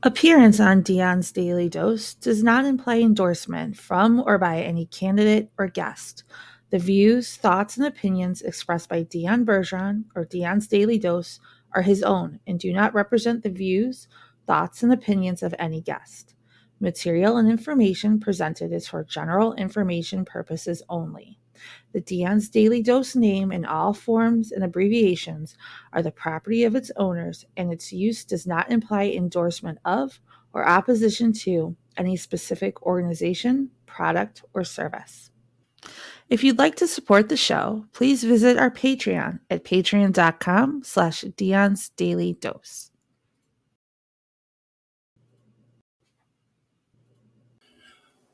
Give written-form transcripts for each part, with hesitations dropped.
Appearance on Dion's Daily Dose does not imply endorsement from or by any candidate or guest. The views, thoughts, and opinions expressed by Dion Bergeron or Dion's Daily Dose are his own and do not represent the views, thoughts, and opinions of any guest. Material and information presented is for general information purposes only. The Dion's Daily Dose name in all forms and abbreviations are the property of its owners, and its use does not imply endorsement of or opposition to any specific organization, product, or service. If you'd like to support the show, please visit our Patreon at patreon.com/Dion's Daily Dose.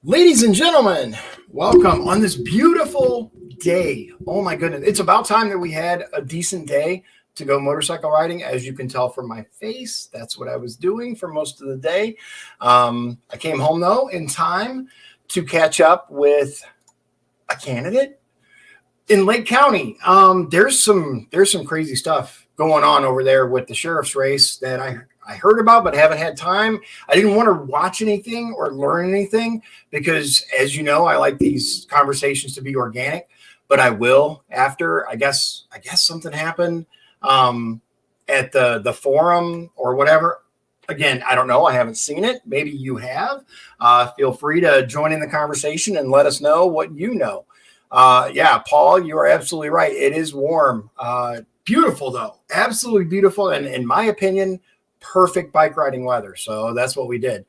Ladies and gentlemen, welcome on this beautiful day. Oh my goodness. It's about time that we had a decent day to go motorcycle riding. As you can tell from my face, that's what I was doing for most of the day. I came home though in time to catch up with a candidate in Lake County. There's some crazy stuff going on over there with the sheriff's race that I heard about, but haven't had time. I didn't want to watch anything or learn anything because, as you know, I like these conversations to be organic, but I will after. I guess something happened at the forum or whatever. Again, I don't know. I haven't seen it. Maybe you have. Feel free to join in the conversation and let us know what you know. Yeah, Paul, you are absolutely right. It is warm. Beautiful, though. Absolutely beautiful. And in my opinion, perfect bike riding weather. So that's what we did.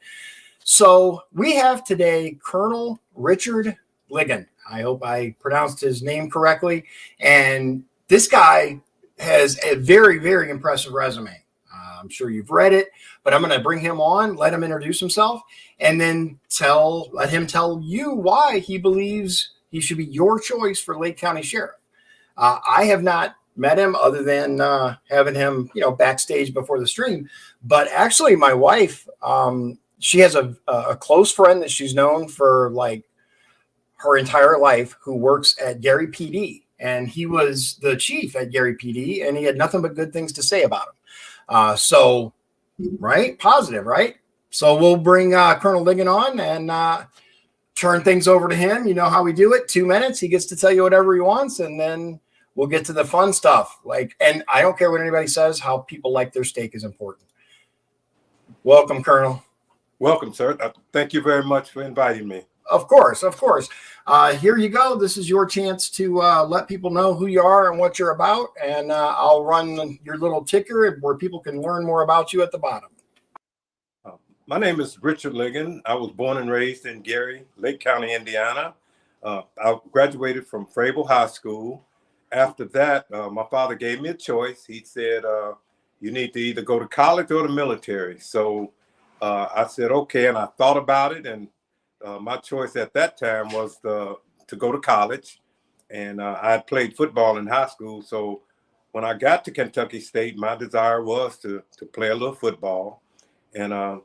So we have today Colonel Richard Ligon. I hope I pronounced his name correctly. And this guy has a very, very impressive resume. I'm sure you've read it, but I'm going to bring him on, let him introduce himself, and then let him tell you why he believes he should be your choice for Lake County Sheriff. I have not met him other than having him, backstage before the stream. But actually, my wife, she has a close friend that she's known for like her entire life who works at Gary PD. And he was the chief at Gary PD, and he had nothing but good things to say about him. So, right? Positive, right? So we'll bring Colonel Ligon on and turn things over to him. You know how we do it. 2 minutes. He gets to tell you whatever he wants, and then we'll get to the fun stuff. And I don't care what anybody says, how people like their steak is important. Welcome, Colonel. Welcome, sir. Thank you very much for inviting me. Of course. Here you go. This is your chance to let people know who you are and what you're about. And I'll run your little ticker where people can learn more about you at the bottom. My name is Richard Ligon. I was born and raised in Gary, Lake County, Indiana. I graduated from Froebel High School. After that, my father gave me a choice. He said, you need to either go to college or the military. So I said, okay. And I thought about it. And my choice at that time was to go to college. And I had played football in high school. So when I got to Kentucky State, my desire was to play a little football. And I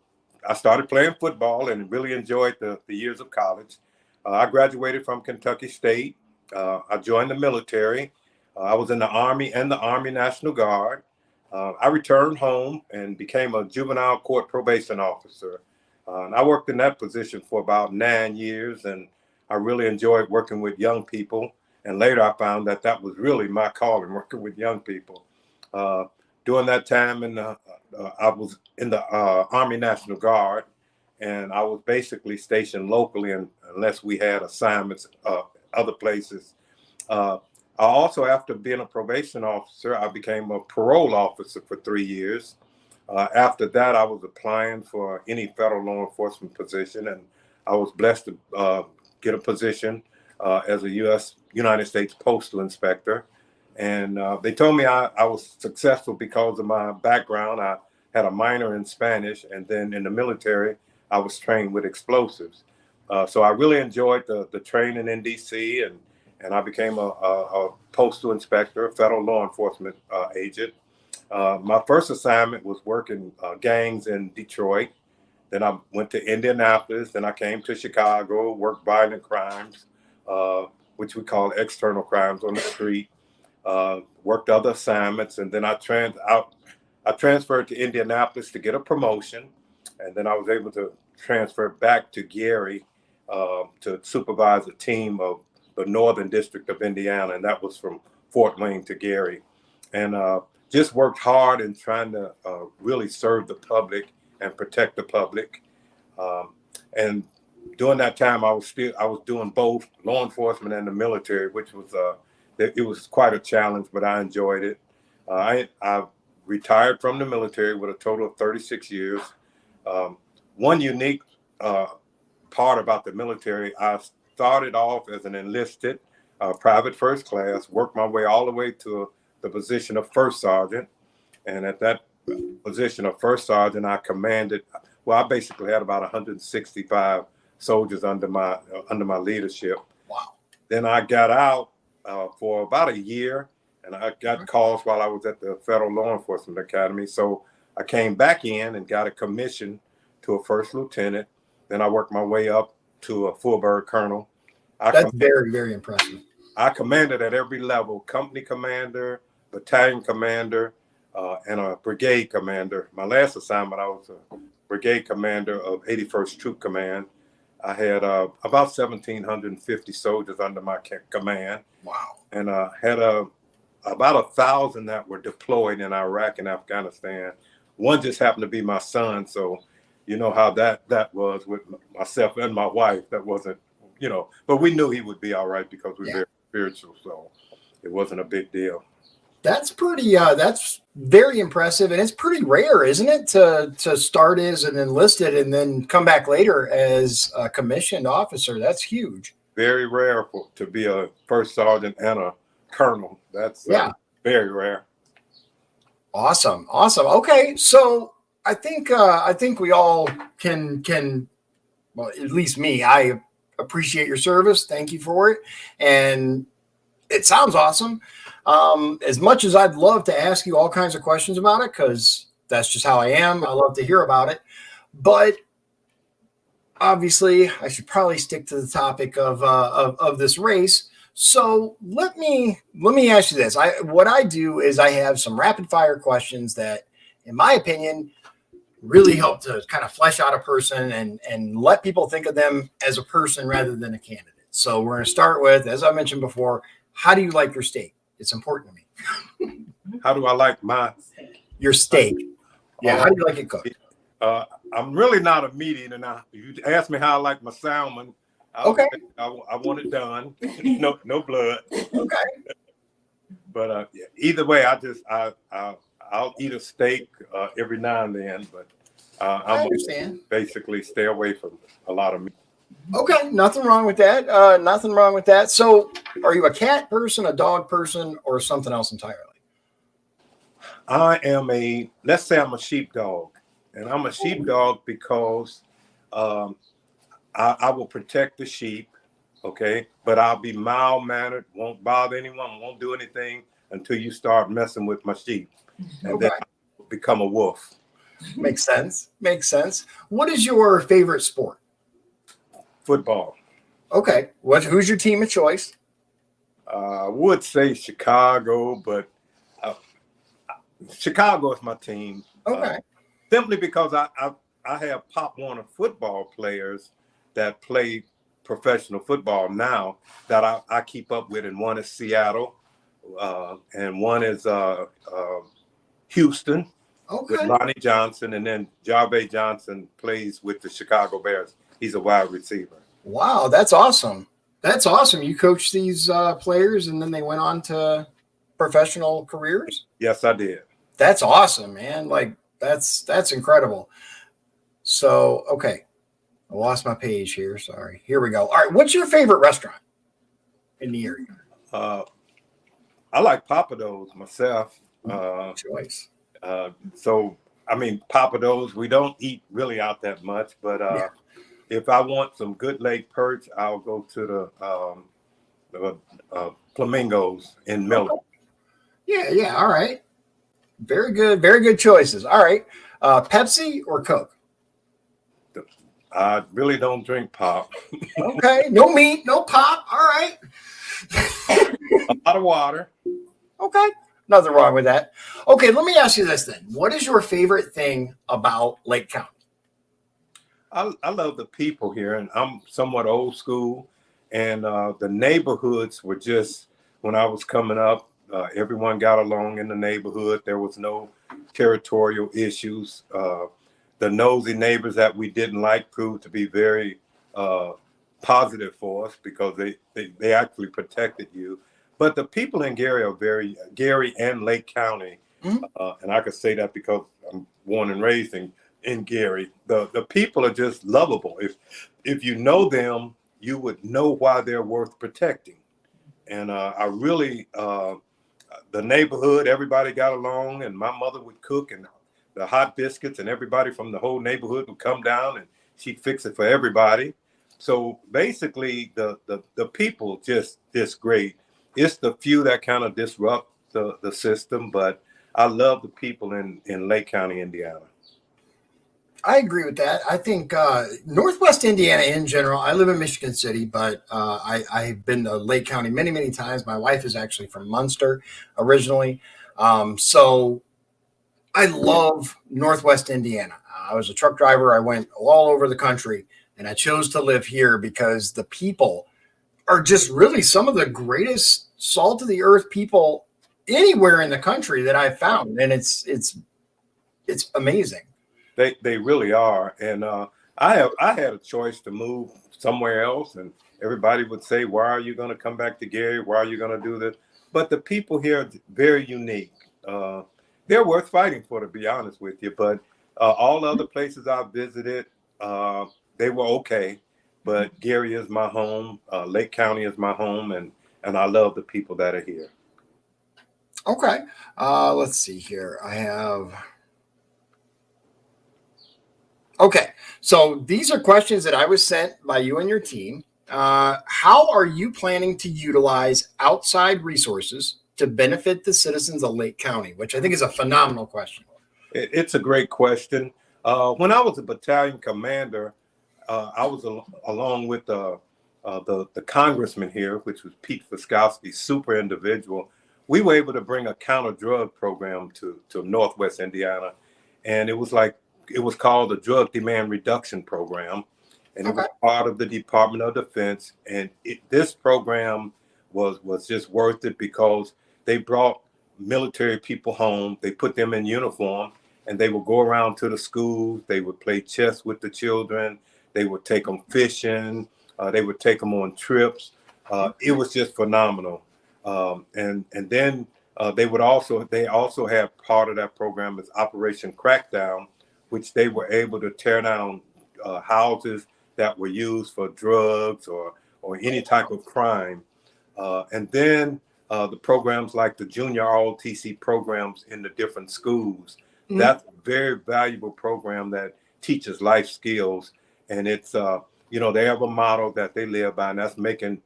started playing football and really enjoyed the years of college. I graduated from Kentucky State. I joined the military. I was in the Army and the Army National Guard. I returned home and became a juvenile court probation officer. And I worked in that position for about 9 years, and I really enjoyed working with young people. And later I found that was really my calling, working with young people. During that time, I was in the Army National Guard, and I was basically stationed locally unless we had assignments other places. I also, after being a probation officer, I became a parole officer for 3 years. After that, I was applying for any federal law enforcement position, and I was blessed to get a position as a United States Postal Inspector. And they told me I was successful because of my background. I had a minor in Spanish, and then in the military, I was trained with explosives. So I really enjoyed the training in D.C., and I became a postal inspector, a federal law enforcement agent. My first assignment was working gangs in Detroit. Then I went to Indianapolis. Then I came to Chicago, worked violent crimes, which we call external crimes on the street. Worked other assignments, and then I transferred to Indianapolis to get a promotion. And then I was able to transfer back to Gary to supervise a team of the Northern District of Indiana, and that was from Fort Wayne to Gary. And just worked hard in trying to really serve the public and protect the public. And during that time, I was doing both law enforcement and the military, which was it was quite a challenge, but I enjoyed it. I retired from the military with a total of 36 years. One unique part about the military, I started off as an enlisted private first class, worked my way all the way to the position of first sergeant. And at that position of first sergeant, I commanded, well, I basically had about 165 soldiers under my leadership. Wow. Then I got out for about a year, and I got calls while I was at the Federal Law Enforcement Academy. So I came back in and got a commission to a first lieutenant. Then I worked my way up to a full-bird colonel. That's very, very impressive. I commanded at every level: company commander, battalion commander, and a brigade commander. My last assignment, I was a brigade commander of 81st Troop Command. I had about 1,750 soldiers under my command. Wow. And had about 1,000 that were deployed in Iraq and Afghanistan. One just happened to be my son, so you know how that was with myself and my wife. That wasn't, but we knew he would be all right because we're very spiritual, so it wasn't a big deal. That's that's very impressive, and it's pretty rare, isn't it, to start as an enlisted and then come back later as a commissioned officer? That's huge. Very rare to be a first sergeant and a colonel. That's very rare. Awesome. Okay, so I think we all can, well, at least me, I appreciate your service. Thank you for it, and it sounds awesome. As much as I'd love to ask you all kinds of questions about it, because that's just how I am. I love to hear about it, but obviously I should probably stick to the topic of this race. So let me ask you this. What I do is I have some rapid fire questions that, in my opinion, really help to kind of flesh out a person and let people think of them as a person rather than a candidate. So we're going to start with, as I mentioned before, how do you like your steak? It's important to me. How do I like your steak? Yeah, how do you like it cooked? I'm really not a meat eater. Now, if you ask me how I like my salmon, I want it done. No blood. Okay. But either way, I'll eat a steak every now and then. But I understand. Basically, stay away from a lot of meat. Okay, nothing wrong with that. So, are you a cat person, a dog person, or something else entirely? I am let's say I'm a sheepdog. And I'm a sheepdog because I will protect the sheep, okay? But I'll be mild-mannered, won't bother anyone, won't do anything until you start messing with my sheep. And then I'll become a wolf. Makes sense. What is your favorite sport? Football. Okay. Who's your team of choice? I would say Chicago, but Chicago is my team. Okay. Simply because I have Pop Warner football players that play professional football now that I keep up with, and one is Seattle, and one is Houston with Lonnie Johnson, and then Jarvis Johnson plays with the Chicago Bears. He's a wide receiver. Wow, that's awesome. You coach these players, and then they went on to professional careers? Yes, I did. That's awesome, man. Like, that's incredible. So, okay. I lost my page here. Sorry. Here we go. All right. What's your favorite restaurant in the area? I like Papados myself. Choice. So, I mean, Papados, we don't eat really out that much, but if I want some good leg perch, I'll go to the Flamingos in Miller. Yeah. All right. Very good choices. All right. Pepsi or Coke? I really don't drink pop. Okay. No meat, no pop. All right. A lot of water. Okay. Nothing wrong with that. Okay. Let me ask you this then. What is your favorite thing about Lake County? I love the people here, and I'm somewhat old school. And the neighborhoods were just, when I was coming up, everyone got along in the neighborhood. There was no territorial issues. The nosy neighbors that we didn't like proved to be very uh, positive for us because they actually protected you. But the people in Gary are Gary and Lake County, Mhm. and I could say that because I'm born and raised in Gary. The people are just lovable. If you know them, you would know why they're worth protecting. And I really, the neighborhood, everybody got along, and my mother would cook and the hot biscuits, and everybody from the whole neighborhood would come down and she'd fix it for everybody. So basically, the people just great. It's the few that kind of disrupt the system, but I love the people in Lake County, Indiana. I agree with that. I think Northwest Indiana in general, I live in Michigan City, but I've been to Lake County many, many times. My wife is actually from Munster originally. So I love Northwest Indiana. I was a truck driver. I went all over the country, and I chose to live here because the people are just really some of the greatest salt of the earth people anywhere in the country that I've found, and it's amazing. They really are. And I had a choice to move somewhere else, and everybody would say, "Why are you going to come back to Gary? Why are you going to do this?" But the people here are very unique. They're worth fighting for, to be honest with you. But all other places I've visited, they were okay. But Gary is my home. Lake County is my home, and I love the people that are here. Okay, let's see here. I have. Okay, so these are questions that I was sent by you and your team. How are you planning to utilize outside resources to benefit the citizens of Lake County? Which I think is a phenomenal question. It's a great question. When I was a battalion commander, I was along with the congressman here, which was Pete Fiskowski, super individual. We were able to bring a counter drug program to Northwest Indiana, and it was called the Drug Demand Reduction Program, and it Okay. was part of the Department of Defense. And this program was just worth it because they brought military people home. They put them in uniform, and they would go around to the schools. They would play chess with the children. They would take them fishing. They would take them on trips. It was just phenomenal. And then they also had part of that program is Operation Crackdown, which they were able to tear down houses that were used for drugs or any type of crime. And then the programs like the junior ROTC programs in the different schools. Mhm. That's a very valuable program that teaches life skills. And it's, they have a model that they live by, and that's making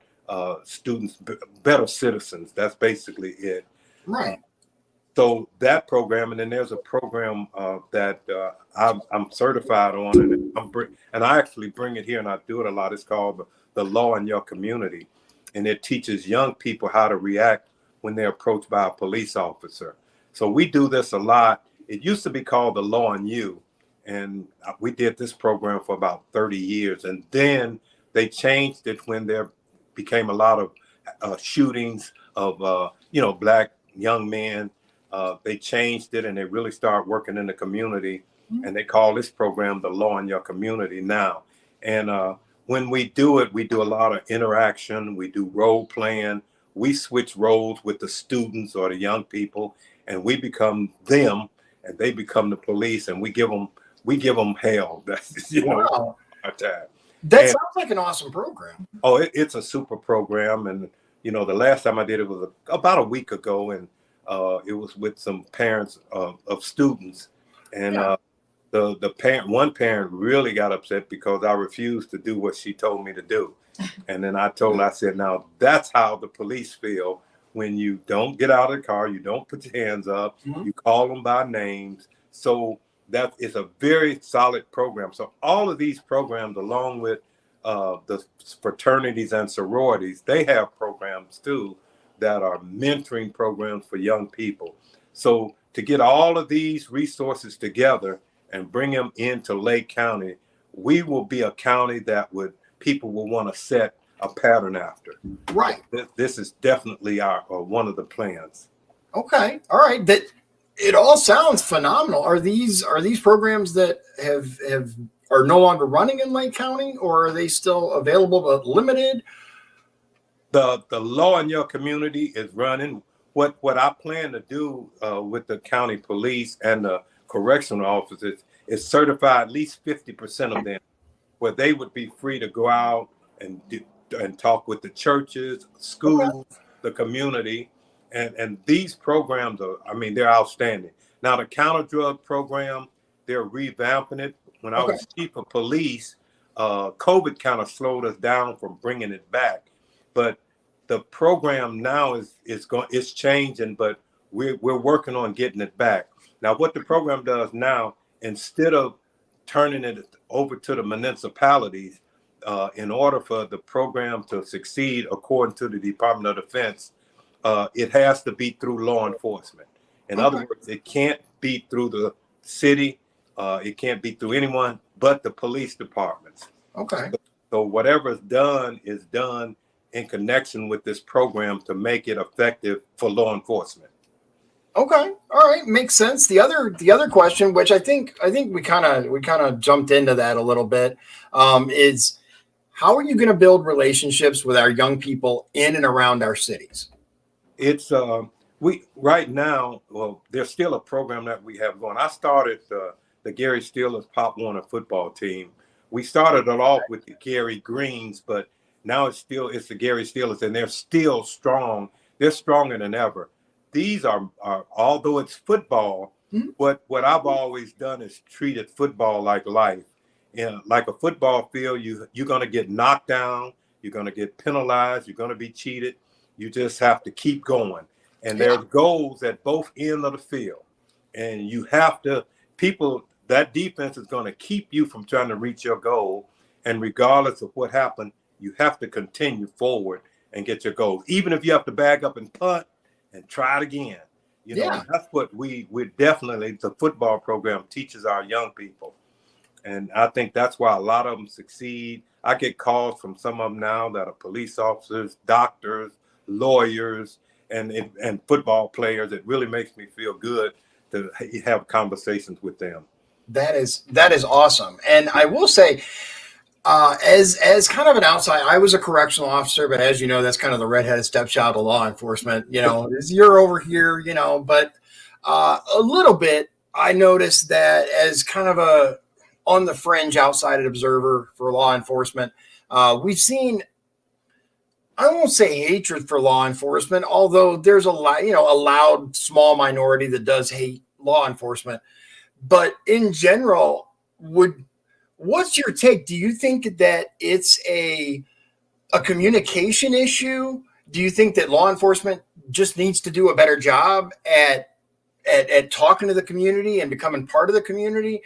students better citizens. That's basically it. Right. So that program, and then there's a program that I'm certified on, and I actually bring it here, and I do it a lot. It's called the Law in Your Community, and it teaches young people how to react when they're approached by a police officer. So we do this a lot. It used to be called the Law in You, and we did this program for about 30 years, and then they changed it when there became a lot of shootings of black young men. They changed it and they really started working in the community, and they call this program the Law in Your Community now. And when we do it, we do a lot of interaction. We do role playing. We switch roles with the students or the young people, and we become them, and they become the police, and we give them hell. That's Wow. our time. That And sounds like an awesome program. it's a super program, and the last time I did it was about a week ago, and it was with some parents of students, and Yeah. one parent really got upset because I refused to do what she told me to do, and then I said, now that's how the police feel when you don't get out of the car, you don't put your hands up, Mhm. you call them by names. So that is a very solid program. So all of these programs, along with the fraternities and sororities, they have programs too that are mentoring programs for young people. So to get all of these resources together and bring them into Lake County we will be a county that people will want to set a pattern after. Right. This is definitely our one of the plans. Okay. All right. That it all sounds phenomenal. Are these programs that are no longer running in Lake County, or are they still available but limited? The law in your community is running. What I plan to do with the county police and the correctional officers is certify at least 50% of them, where they would be free to go out and talk with the churches, schools, the community. And these programs they're outstanding. Now, the counter drug program, they're revamping it. When I was chief of police, COVID kind of slowed us down from bringing it back. But the program now is changing, but we're working on getting it back. Now, what the program does now, instead of turning it over to the municipalities, in order for the program to succeed according to the Department of Defense, it has to be through law enforcement. In other words, it can't be through the city. It can't be through anyone but the police departments. Okay. So whatever is done in connection with this program to make it effective for law enforcement. Okay. All right. Makes sense. The other question, which I think we kind of jumped into that a little bit, is how are you going to build relationships with our young people in and around our cities? It's right now, well, there's still a program that we have going. I started the Gary Steelers Pop Warner football team. We started it off with the Gary Greens, but now it's the Gary Steelers, and they're still strong. They're stronger than ever. These are although it's football, what I've always done is treated football like life. Like a football field, you're going to get knocked down, you're going to get penalized, you're going to be cheated. You just have to keep going. And there's goals at both ends of the field. And you have to, that defense is going to keep you from trying to reach your goal. And regardless of what happened, you have to continue forward and get your goals. Even if you have to bag up and punt and try it again. You know, that's what we definitely, the football program teaches our young people. And I think that's why a lot of them succeed. I get calls from some of them now that are police officers, doctors, lawyers, and football players. It really makes me feel good to have conversations with them. That is awesome. And I will say, as kind of an outside, I was a correctional officer, but as you know, that's kind of the redheaded stepchild of law enforcement. You know, you're over here, you know, but a little bit, I noticed that as kind of a on the fringe outside observer for law enforcement, we've seen, I won't say hatred for law enforcement, although there's a loud small minority that does hate law enforcement. But in general, what's your take? Do you think that it's a communication issue? Do you think that law enforcement just needs to do a better job at talking to the community and becoming part of the community?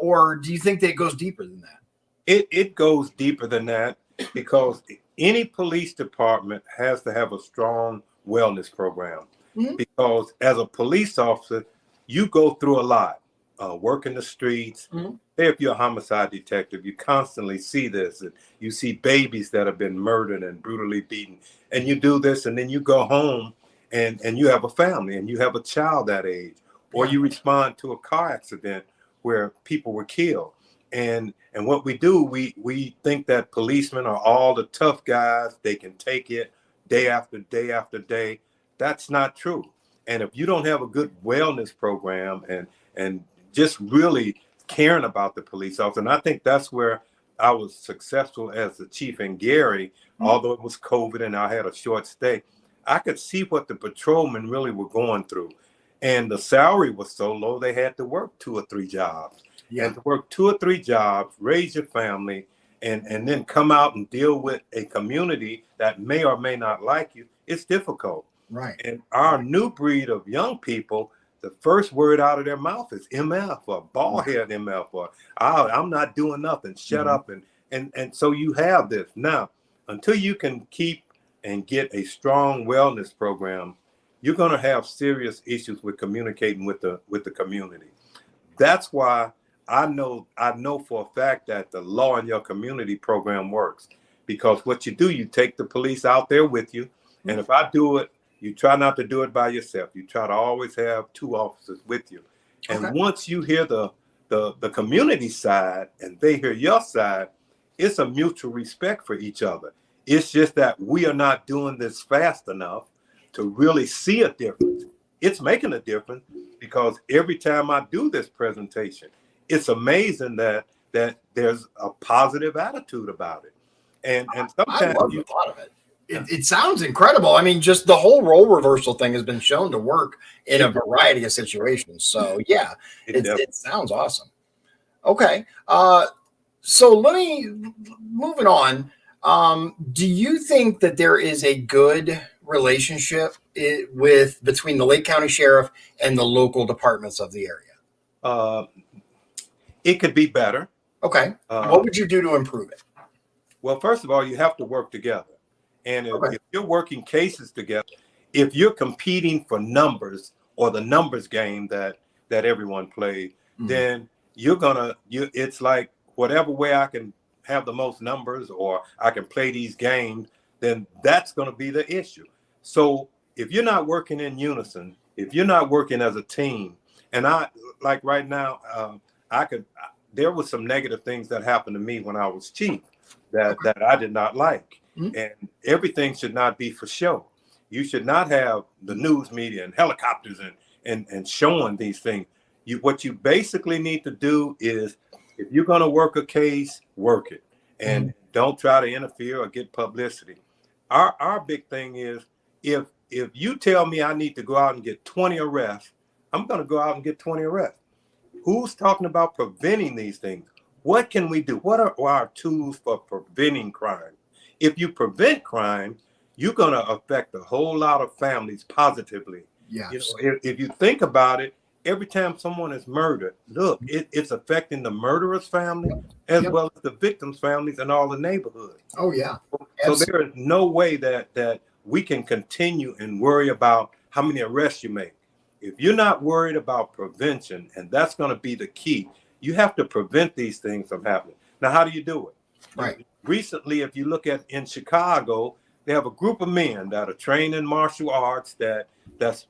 Or do you think that it goes deeper than that? It goes deeper than that, because any police department has to have a strong wellness program. Because as a police officer, you go through a lot. Working the streets. If you're a homicide detective, you constantly see this. And you see babies that have been murdered and brutally beaten. And you do this, and then you go home and you have a family and you have a child that age. Or you respond to a car accident where people were killed. And what we do, we think that policemen are all the tough guys. They can take it day after day after day. That's not true. And if you don't have a good wellness program and just really caring about the police officer, and I think that's where I was successful as the chief in Gary, although it was COVID and I had a short stay, I could see what the patrolmen really were going through. And the salary was so low, they had to work 2 or 3 jobs. And to work 2 or 3 jobs, raise your family, and then come out and deal with a community that may or may not like you, it's difficult. Right. And our new breed of young people, the first word out of their mouth is MF or bald-head MF or I'm not doing nothing, shut up. And so you have this. Now, until you can keep and get a strong wellness program, you're going to have serious issues with communicating with the community. That's why I know for a fact that the Law in Your Community program works, because what you do, you take the police out there with you. And if I do it, you try not to do it by yourself. You try to always have 2 officers with you. And once you hear the community side and they hear your side, it's a mutual respect for each other. It's just that we are not doing this fast enough to really see a difference. It's making a difference, because every time I do this presentation, it's amazing that there's a positive attitude about it. And sometimes I love the thought of it. It sounds incredible. I mean, just the whole role reversal thing has been shown to work in a variety of situations. So yeah, it sounds awesome. Okay. So moving on. Do you think that there is a good relationship between the Lake County Sheriff and the local departments of the area? It could be better. Okay. What would you do to improve it? Well, first of all, you have to work together. And if you're working cases together, if you're competing for numbers, or the numbers game that everyone plays, then it's like, whatever way I can have the most numbers, or I can play these games, then that's going to be the issue. So if you're not working in unison, if you're not working as a team, and like right now, there was some negative things that happened to me when I was chief that I did not like. And everything should not be for show. You should not have the news media and helicopters and showing these things. What you basically need to do is, if you're going to work a case, work it, and don't try to interfere or get publicity. Our big thing is, if you tell me I need to go out and get 20 arrests, I'm going to go out and get 20 arrests. Who's talking about preventing these things? What can we do? What are our tools for preventing crime? If you prevent crime, you're going to affect a whole lot of families positively. Yes. If you think about it, every time someone is murdered, look, it's affecting the murderer's family as well as the victim's families and all the neighborhoods. Oh, yeah. So there is no way that we can continue and worry about how many arrests you make. If you're not worried about prevention, and that's going to be the key, you have to prevent these things from happening. Now, how do you do it? Right. Recently, if you look at in Chicago, they have a group of men that are trained in martial arts that's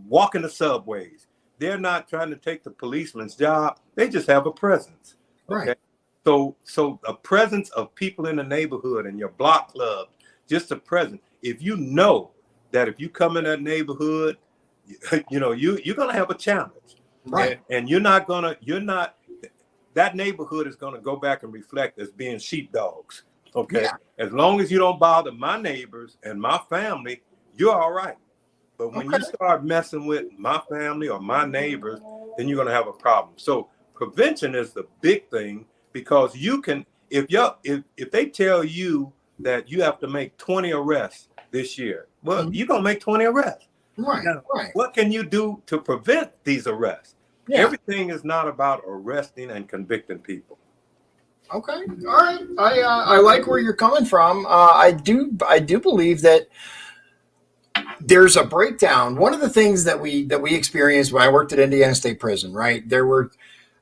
walking the subways. They're not trying to take the policeman's job. They just have a presence. Okay. Right. So a presence of people in the neighborhood and your block club, just a presence. If you know that if you come in that neighborhood, you're going to have a challenge. Right. And that neighborhood is going to go back and reflect as being sheepdogs. Okay. Yeah. As long as you don't bother my neighbors and my family, you're all right. But when you start messing with my family or my neighbors, then you're going to have a problem. So prevention is the big thing, because you can, if they tell you that you have to make 20 arrests this year, well, you're going to make 20 arrests. Right. Now, what can you do to prevent these arrests? Yeah. Everything is not about arresting and convicting people. Okay. All right. I like where you're coming from. I do believe that there's a breakdown. One of the things that we experienced when I worked at Indiana State Prison, right? There were,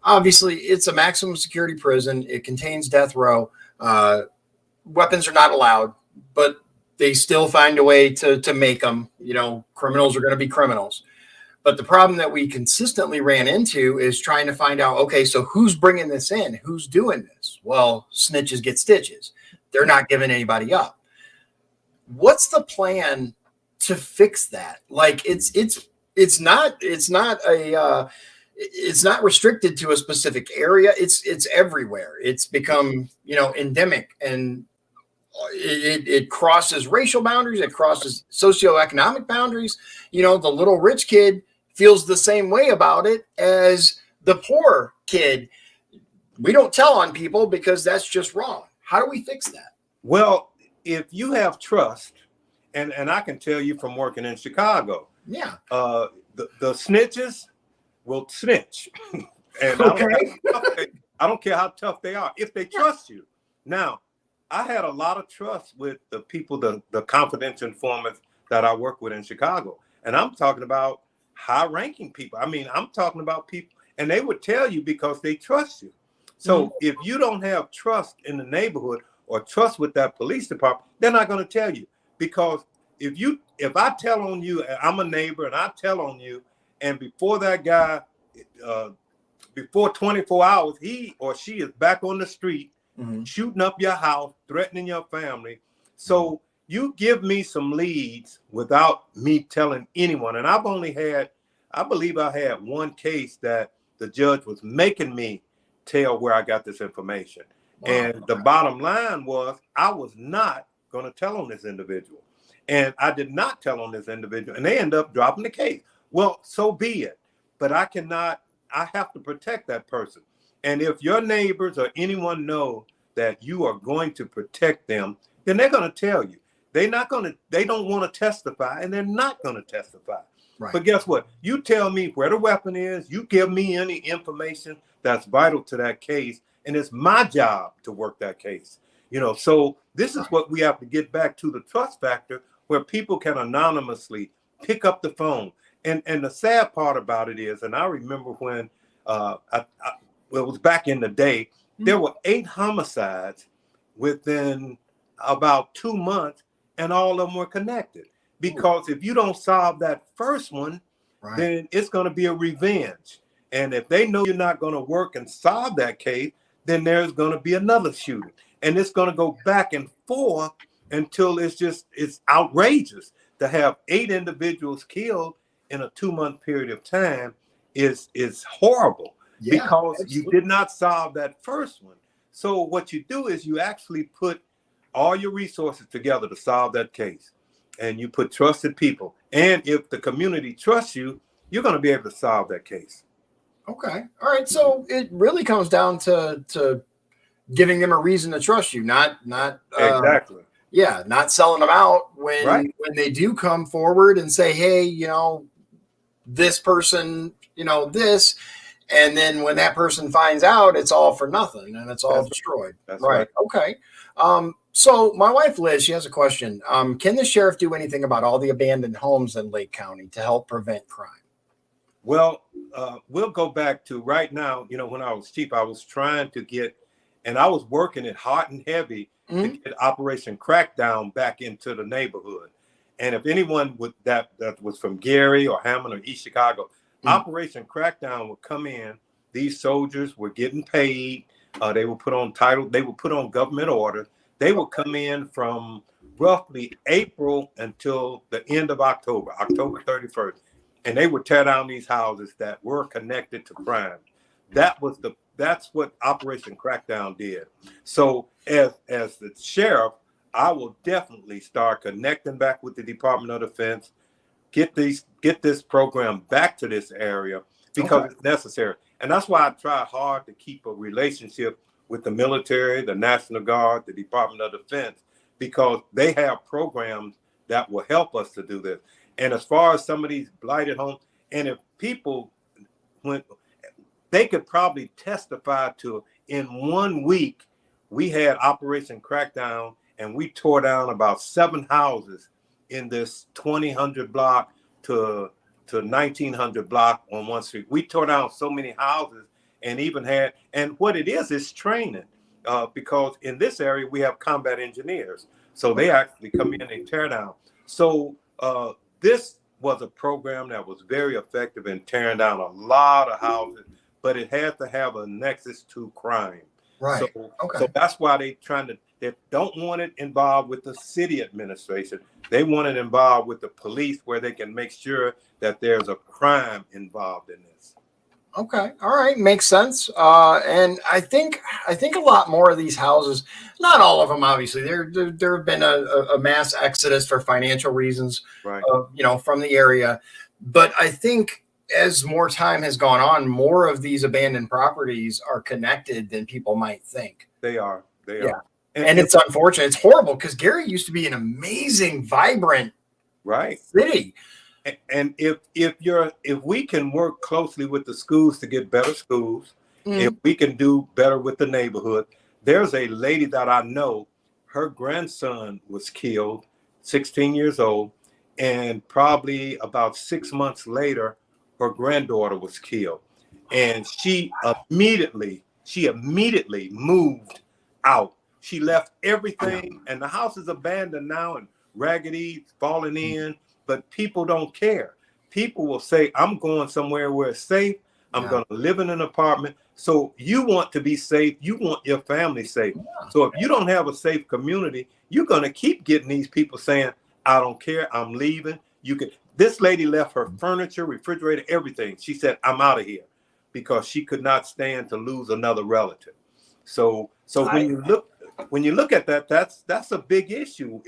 obviously, it's a maximum security prison. It contains death row. Weapons are not allowed, but they still find a way to make them. Criminals are going to be criminals. But the problem that we consistently ran into is trying to find out, okay, so who's bringing this in? Who's doing this? Well, snitches get stitches. They're not giving anybody up. What's the plan to fix that? Like it's not restricted to a specific area. It's everywhere. It's become, endemic, and it crosses racial boundaries. It crosses socioeconomic boundaries. The little rich kid feels the same way about it as the poor kid. We don't tell on people because that's just wrong. How do we fix that? Well, if you have trust, and I can tell you from working in Chicago, the snitches will snitch. And I don't care how tough they are, if they trust you. Now, I had a lot of trust with the people, the confidential informants that I work with in Chicago. And I'm talking about high-ranking people. I mean, I'm talking about people, And they would tell you because they trust you. So if you don't have trust in the neighborhood or trust with that police department, they're not going to tell you. Because if I tell on you, I'm a neighbor and I tell on you, and before that guy, before 24 hours, he or she is back on the street, shooting up your house, threatening your family. So you give me some leads without me telling anyone. And I've only had, I believe I had one case that the judge was making me tell where I got this information. Wow. And the bottom line was I was not going to tell on this individual. And I did not tell on this individual. And they end up dropping the case. Well, so be it. But I have to protect that person. And if your neighbors or anyone know that you are going to protect them, then they're going to tell you. They don't want to testify, and they're not going to testify. Right. But guess what? You tell me where the weapon is, you give me any information that's vital to that case, and it's my job to work that case. So this is what we have to get back to, the trust factor, where people can anonymously pick up the phone. And the sad part about it is, and I remember when it was back in the day, there were 8 homicides within about 2 months, and all of them were connected. Because if you don't solve that first one, then it's going to be a revenge. And if they know you're not going to work and solve that case, then there's going to be another shooting. And it's going to go back and forth until it's outrageous. To have 8 individuals killed in a 2-month period of time is horrible, because absolutely. You did not solve that first one. So what you do is you actually put all your resources together to solve that case. And you put trusted people. And if the community trusts you, you're going to be able to solve that case. Okay. All right. So it really comes down to giving them a reason to trust you, not exactly. Not selling them out when they do come forward and say, hey, this person, this, and then when that person finds out, it's all for nothing and it's all destroyed. That's right. Okay. So my wife, Liz, she has a question. Can the sheriff do anything about all the abandoned homes in Lake County to help prevent crime? Well, we'll go back to right now. When I was chief, I was trying to get, and I was working it hot and heavy to get Operation Crackdown back into the neighborhood. And if anyone that was from Gary or Hammond or East Chicago, Operation Crackdown would come in. These soldiers were getting paid. They were put on title. They were put on government order. They would come in from roughly April until the end of October 31st. And they would tear down these houses that were connected to crime. That's what Operation Crackdown did. So as the sheriff, I will definitely start connecting back with the Department of Defense, get this program back to this area, because it's necessary. And that's why I try hard to keep a relationship with the military, the National Guard, the Department of Defense, because they have programs that will help us to do this. And as far as some of these blighted homes, and if people they could probably testify to, in 1 week, we had Operation Crackdown, and we tore down about 7 houses in this 2000 block to 1900 block on one street. We tore down so many houses, and what it is training, because in this area we have combat engineers, so they actually come in and tear down. So this was a program that was very effective in tearing down a lot of houses, but it had to have a nexus to crime. Right. So that's why they don't want it involved with the city administration. They want it involved with the police, where they can make sure that there's a crime involved in this. Okay. All right. Makes sense. And I think a lot more of these houses, not all of them, obviously, there have been a mass exodus for financial reasons, right. From the area. But I think as more time has gone on, more of these abandoned properties are connected than people might think. They are. And it's unfortunate. It's horrible, because Gary used to be an amazing, vibrant city. And if we can work closely with the schools to get better schools, if we can do better with the neighborhood. There's a lady that I know, her grandson was killed, 16 years old, and probably about 6 months later, her granddaughter was killed. and she immediately moved out. She left everything, and the house is abandoned now, and raggedy, falling in, but people don't care. People will say, I'm going somewhere where it's safe. I'm going to live in an apartment. So you want to be safe. You want your family safe. So if you don't have a safe community, you're going to keep getting these people saying, I don't care. I'm leaving. This lady left her furniture, refrigerator, everything. She said, I'm out of here, because she could not stand to lose another relative. So when you look at that, that's a big issue.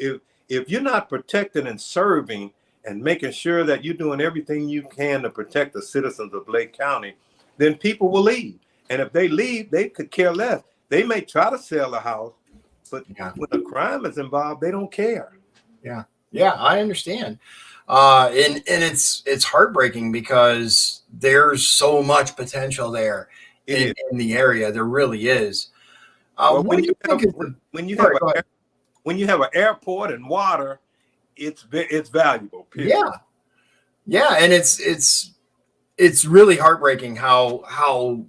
If you're not protecting and serving and making sure that you're doing everything you can to protect the citizens of Lake County, then people will leave. And if they leave, they could care less. They may try to sell a house, but when a crime is involved, they don't care. Yeah, I understand. And it's heartbreaking, because there's so much potential there in the area. There really is. When you have an airport and water, it's valuable. Period. Yeah, and it's really heartbreaking how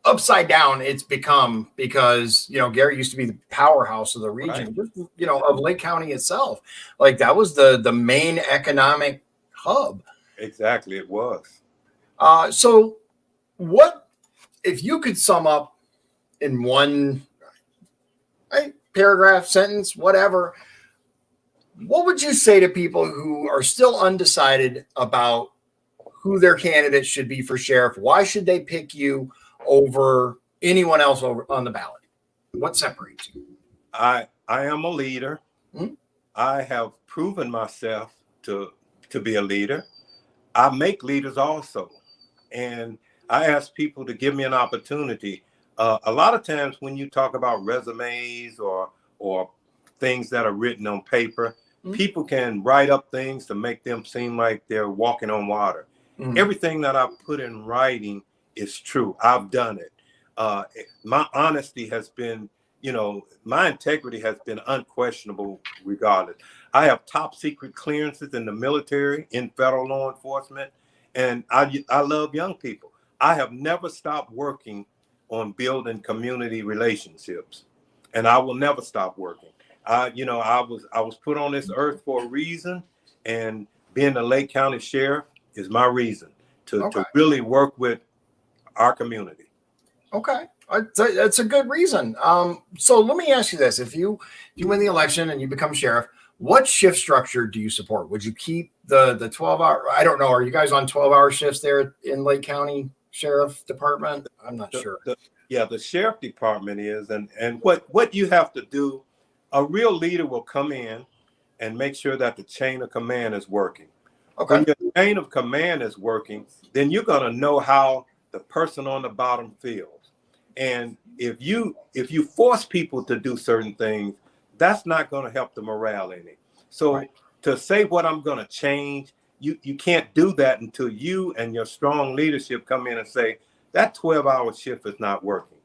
upside down it's become, because Gary used to be the powerhouse of the region, of Lake County itself. Like, that was the main economic hub. Exactly, it was. So what if you could sum up in one paragraph, sentence, whatever, what would you say to people who are still undecided about who their candidate should be for sheriff? Why should they pick you over anyone else over on the ballot? What separates you? I am a leader. Mm-hmm. I have proven myself to be a leader. I make leaders also. And I ask people to give me an opportunity. A lot of times when you talk about resumes or things that are written on paper, people can write up things to make them seem like they're walking on water. Everything that I put in writing is true. I've done it. My honesty has been, my integrity has been unquestionable regardless. I have top secret clearances in the military, in federal law enforcement, and I love young people. I have never stopped working on building community relationships, and I will never stop working. I was put on this earth for a reason, and being the Lake County Sheriff is my reason to really work with our community. Okay, that's a good reason. So let me ask you this: if you win the election and you become sheriff, what shift structure do you support? Would you keep the 12-hour? I don't know. Are you guys on 12-hour shifts there in Lake County Sheriff Department? I'm not sure. The sheriff department is, and what you have to do, a real leader will come in and make sure that the chain of command is working. Okay. When your chain of command is working, then you're going to know how the person on the bottom feels. And if you force people to do certain things, that's not going to help the morale any. So to say what I'm going to change, you can't do that until you and your strong leadership come in and say, that 12-hour shift is not working.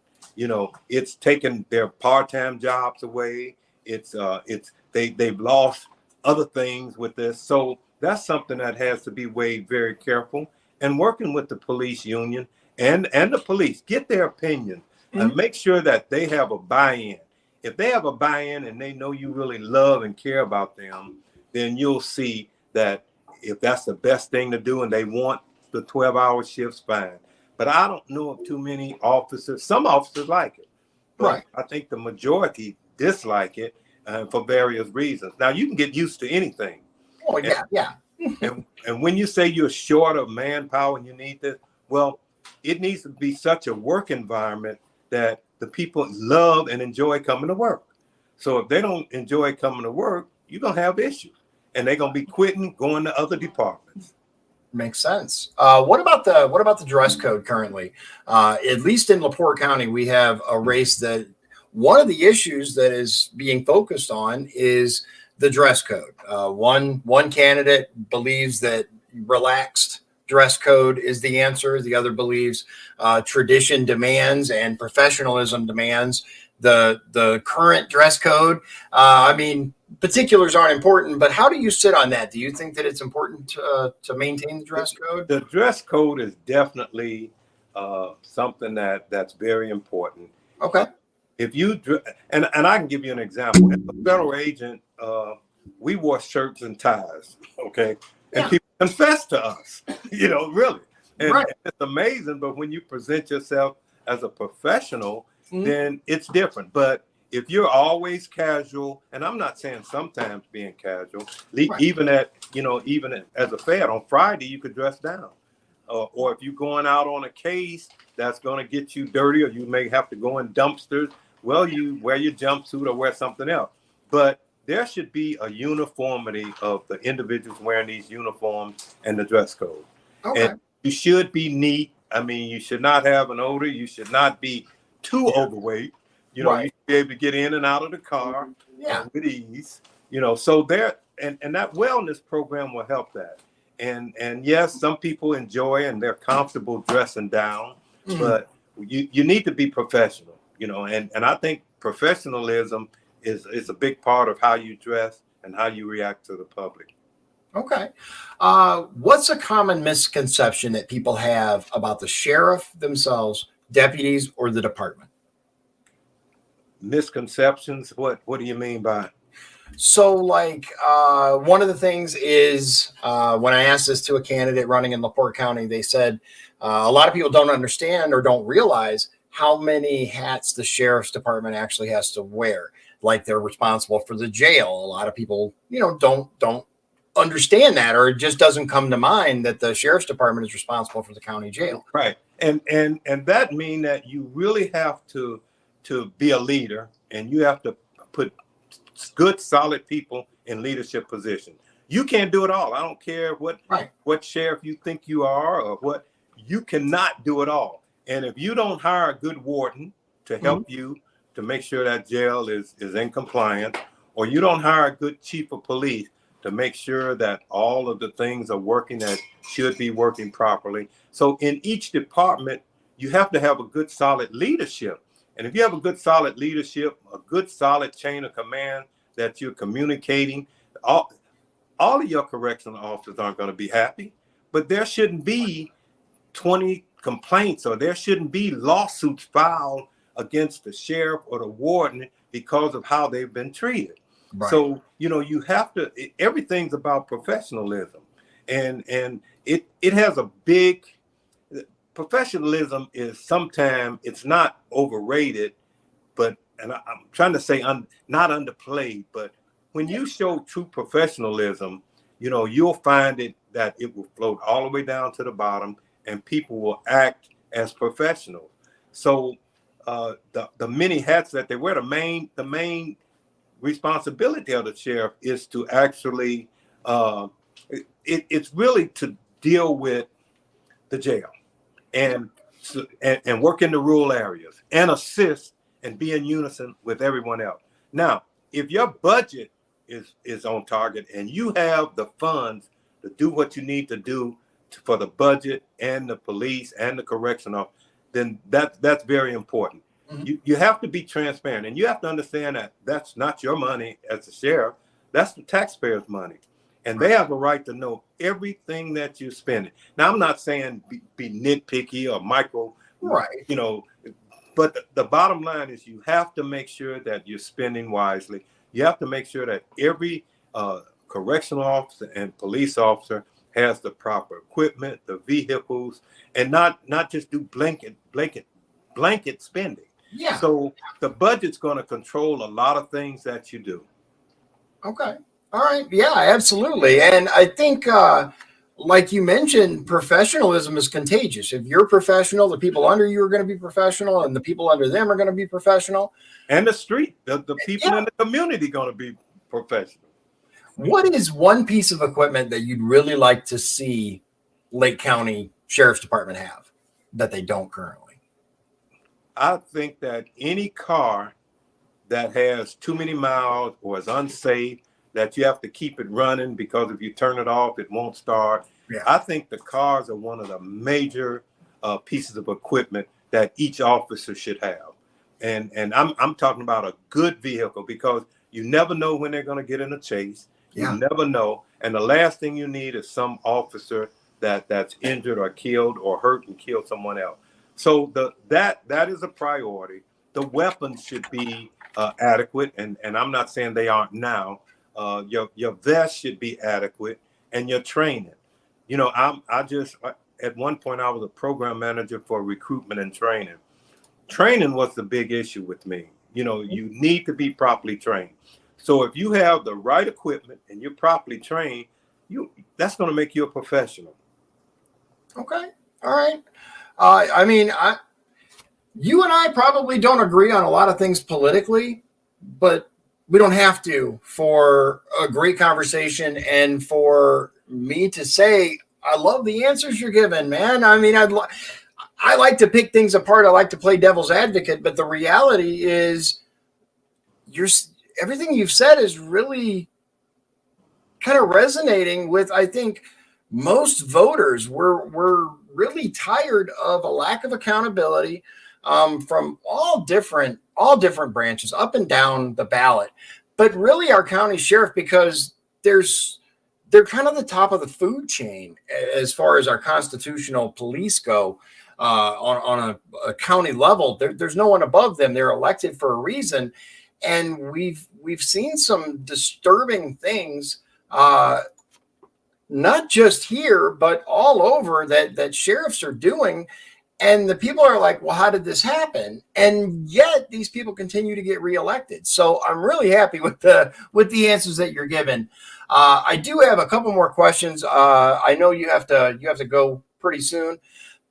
It's taken their part-time jobs away. They've lost other things with this. So that's something that has to be weighed very careful. And working with the police union and the police, get their opinion and make sure that they have a buy-in. If they have a buy-in and they know you really love and care about them, then you'll see that if that's the best thing to do and they want the 12-hour shifts, fine. But I don't know of too many officers. Some officers like it, but I think the majority dislike it for various reasons. Now, you can get used to anything. Oh, yeah. And when you say you're short of manpower and you need this, well, it needs to be such a work environment that the people love and enjoy coming to work. So if they don't enjoy coming to work, you're going to have issues. And they're going to be quitting, going to other departments. Makes sense. What about the dress code currently? At least in LaPorte County, we have a race that one of the issues that is being focused on is the dress code. One candidate believes that relaxed dress code is the answer. The other believes tradition demands and professionalism demands the current dress code. I mean, particulars aren't important, but how do you sit on that? Do you think that it's important to maintain the dress code? The dress code is definitely something that's very important. Okay. If you and I can give you an example. As a federal agent, we wore shirts and ties, okay, and people confess to us, really, and it's amazing. But when you present yourself as a professional, then it's different. But if you're always casual, and I'm not saying sometimes being casual, even as a Fed on Friday, you could dress down. Or if you're going out on a case that's going to get you dirty, or you may have to go in dumpsters, well, you wear your jumpsuit or wear something else. But there should be a uniformity of the individuals wearing these uniforms and the dress code. Okay. And you should be neat. I mean, you should not have an odor. You should not be too overweight. You should be able to get in and out of the car with ease. So there, and that wellness program will help that. And yes, some people enjoy and they're comfortable dressing down, but you need to be professional, and I think professionalism is a big part of how you dress and how you react to the public. Okay. What's a common misconception that people have about the sheriff themselves, deputies, or the department? Misconceptions? What do you mean by it? So, one of the things is when I asked this to a candidate running in LaPorte County, they said a lot of people don't understand or don't realize how many hats the sheriff's department actually has to wear. Like, they're responsible for the jail. A lot of people, don't understand that, or it just doesn't come to mind that the sheriff's department is responsible for the county jail. Right, and that means that you really have to be a leader, and you have to put good, solid people in leadership positions. You can't do it all. I don't care what sheriff you think you are or what. You cannot do it all. And if you don't hire a good warden to help you to make sure that jail is in compliance, or you don't hire a good chief of police to make sure that all of the things are working that should be working properly. So in each department, you have to have a good, solid leadership. And if you have a good, solid leadership, a good, solid chain of command that you're communicating, all of your correctional officers aren't going to be happy, but there shouldn't be 20 complaints, or there shouldn't be lawsuits filed against the sheriff or the warden because of how they've been treated. Right. So, you have to, everything's about professionalism, and it has a big, professionalism is sometimes, it's not overrated, but, and I'm trying to say not underplayed, but when you show true professionalism, you'll find that it will float all the way down to the bottom, and people will act as professionals. So the many hats that they wear, the main responsibility of the sheriff is to actually, it's really to deal with the jail and work in the rural areas and assist and be in unison with everyone else. Now, if your budget is on target and you have the funds to do what you need to do for the budget and the police and the correctional, then that's very important. You have to be transparent, and you have to understand that that's not your money as a sheriff. That's the taxpayers' money, and they have a right to know everything that you're spending. Now, I'm not saying be nitpicky or micro, but the bottom line is you have to make sure that you're spending wisely. You have to make sure that every correctional officer and police officer has the proper equipment, the vehicles, and not just do blanket spending. Yeah. So the budget's going to control a lot of things that you do. Okay. All right. Yeah, absolutely. And I think, like you mentioned, professionalism is contagious. If you're professional, the people under you are going to be professional, and the people under them are going to be professional. And the street, the people in the community going to be professional. What is one piece of equipment that you'd really like to see Lake County Sheriff's Department have that they don't currently? I think that any car that has too many miles or is unsafe, that you have to keep it running because if you turn it off, it won't start. Yeah. I think the cars are one of the major pieces of equipment that each officer should have. And I'm talking about a good vehicle, because you never know when they're going to get in a chase. You never know. And the last thing you need is some officer that's injured or killed or hurt and killed someone else. So that is a priority. The weapons should be adequate, and I'm not saying they aren't now. Your vest should be adequate, and your training. You know, at one point I was a program manager for recruitment and training. Training was the big issue with me. You know, you need to be properly trained. So if you have the right equipment and you're properly trained, that's going to make you a professional. Okay. All right. I mean, you and I probably don't agree on a lot of things politically, but we don't have to for a great conversation and for me to say, I love the answers you're giving, man. I mean, I like to pick things apart. I like to play devil's advocate, but the reality is everything you've said is really kind of resonating with, I think, most voters. We're really tired of a lack of accountability from all different branches up and down the ballot, but really our county sheriff, because they're kind of the top of the food chain as far as our constitutional police go. On a county level, there's no one above them. They're elected for a reason, and we've seen some disturbing things, not just here but all over, that sheriffs are doing. And the people are like, well, how did this happen? And yet these people continue to get reelected. So I'm really happy with the answers that you're giving. I do have a couple more questions. I know you have to go pretty soon,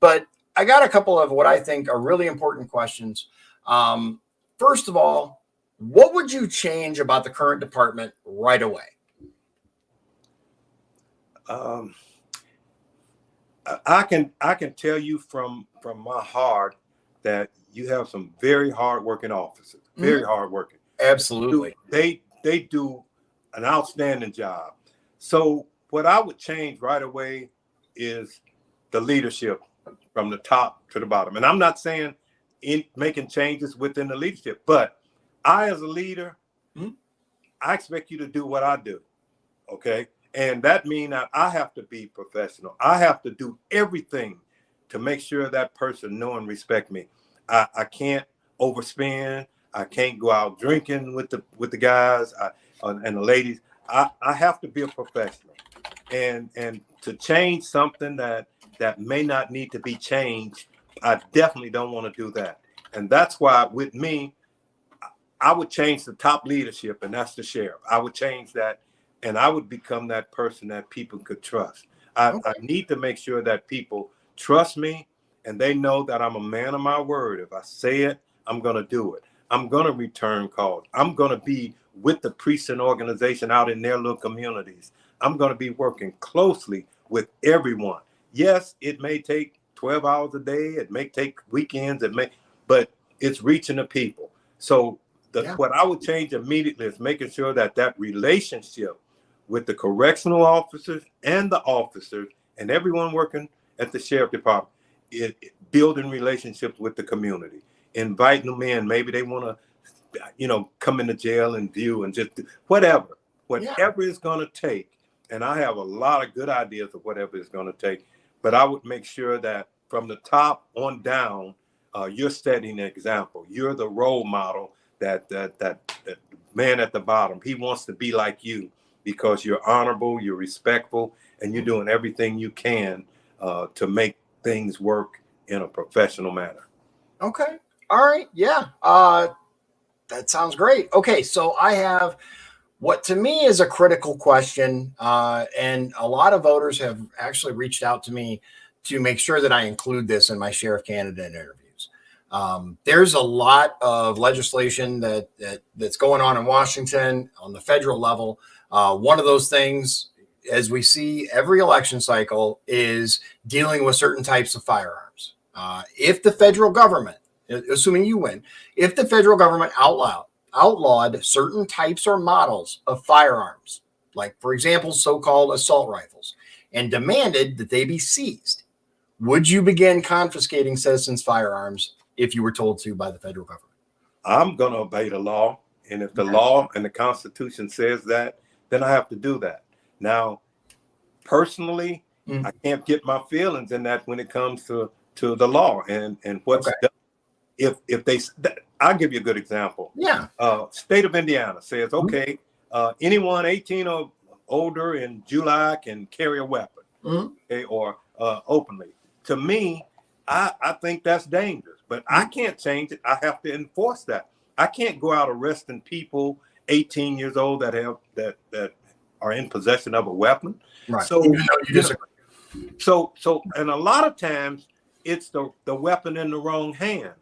but I got a couple of what I think are really important questions. First of all, what would you change about the current department right away? I can tell you from my heart that you have some very hardworking officers, very hardworking. Absolutely. They do an outstanding job. So what I would change right away is the leadership from the top to the bottom. And I'm not saying in making changes within the leadership, but I, as a leader, I expect you to do what I do. Okay. And that means that I have to be professional. I have to do everything to make sure that person know and respect me. I can't overspend. I can't go out drinking with the guys and the ladies. I have to be a professional. And to change something that may not need to be changed, I definitely don't want to do that. And that's why with me, I would change the top leadership, and that's the sheriff. I would change that. And I would become that person that people could trust. I need to make sure that people trust me and they know that I'm a man of my word. If I say it, I'm going to do it. I'm going to return calls. I'm going to be with the precinct organization out in their little communities. I'm going to be working closely with everyone. Yes, it may take 12 hours a day. It may take weekends. But it's reaching the people. So what I would change immediately is making sure that relationship with the correctional officers and the officers and everyone working at the sheriff department, building relationships with the community, inviting them in. Maybe they want to, come into jail and view and just whatever it's going to take. And I have a lot of good ideas of whatever it's going to take. But I would make sure that from the top on down, you're setting an example. You're the role model that man at the bottom. He wants to be like you, because you're honorable, you're respectful, and you're doing everything you can to make things work in a professional manner. Okay. All right. Yeah. That sounds great. Okay. So I have what to me is a critical question. And a lot of voters have actually reached out to me to make sure that I include this in my sheriff candidate interviews. There's a lot of legislation that's going on in Washington on the federal level. One of those things, as we see every election cycle, is dealing with certain types of firearms. If the federal government, assuming you win, if the federal government outlawed certain types or models of firearms, like, for example, so-called assault rifles, and demanded that they be seized, would you begin confiscating citizens' firearms if you were told to by the federal government? I'm going to obey the law. And if the law and the Constitution says that, then I have to do that. Now, personally, I can't get my feelings in that when it comes to the law and what's done. If they, I'll give you a good example. Yeah. State of Indiana says, okay, anyone 18 or older in July can carry a weapon, okay, or openly. To me, I think that's dangerous, but I can't change it. I have to enforce that. I can't go out arresting people 18 years old that are in possession of a weapon. Right. So Even though you disagree. So and a lot of times it's the weapon in the wrong hands.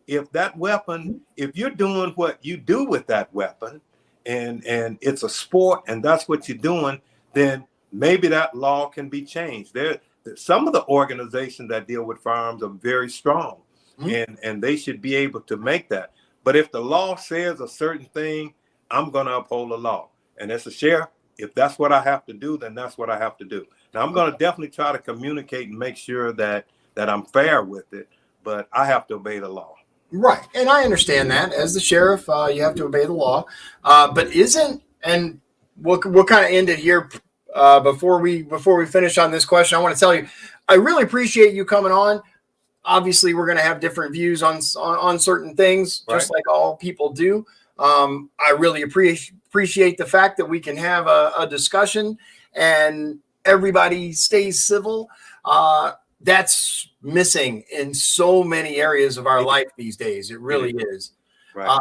If that weapon, if you're doing what you do with that weapon, and it's a sport and that's what you're doing, then maybe that law can be changed. Some of the organizations that deal with firearms are very strong, and they should be able to make that. But if the law says a certain thing, I'm going to uphold the law. And as a sheriff, if that's what I have to do, then that's what I have to do. Now, I'm going to definitely try to communicate and make sure that I'm fair with it, but I have to obey the law. Right. And I understand that. As the sheriff, you have to obey the law. But and we'll kind of end it here before we finish on this question. I want to tell you, I really appreciate you coming on. Obviously, we're going to have different views on certain things, just like all people do. I really appreciate the fact that we can have a discussion and everybody stays civil. That's missing in so many areas of our life these days. It really is. Right.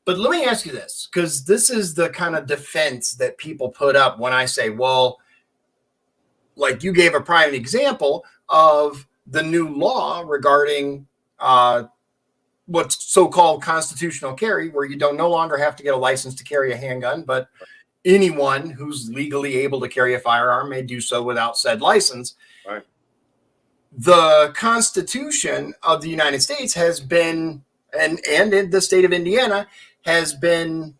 But let me ask you this, because this is the kind of defense that people put up when I say, well, like you gave a prime example of the new law regarding what's so-called constitutional carry, where you no longer have to get a license to carry a handgun, but anyone who's legally able to carry a firearm may do so without said license. Right. The Constitution of the United States has been, and in the state of Indiana has been,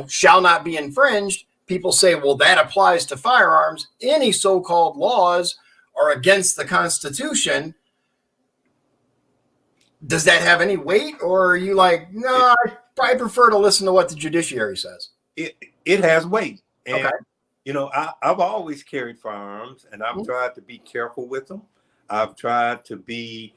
shall not be infringed. People say, well, that applies to firearms. Any so-called laws are against the Constitution. Does that have any weight, or are you like, no, I prefer to listen to what the judiciary says? It has weight. And, okay. I've always carried firearms, and I've tried to be careful with them. I've tried to be,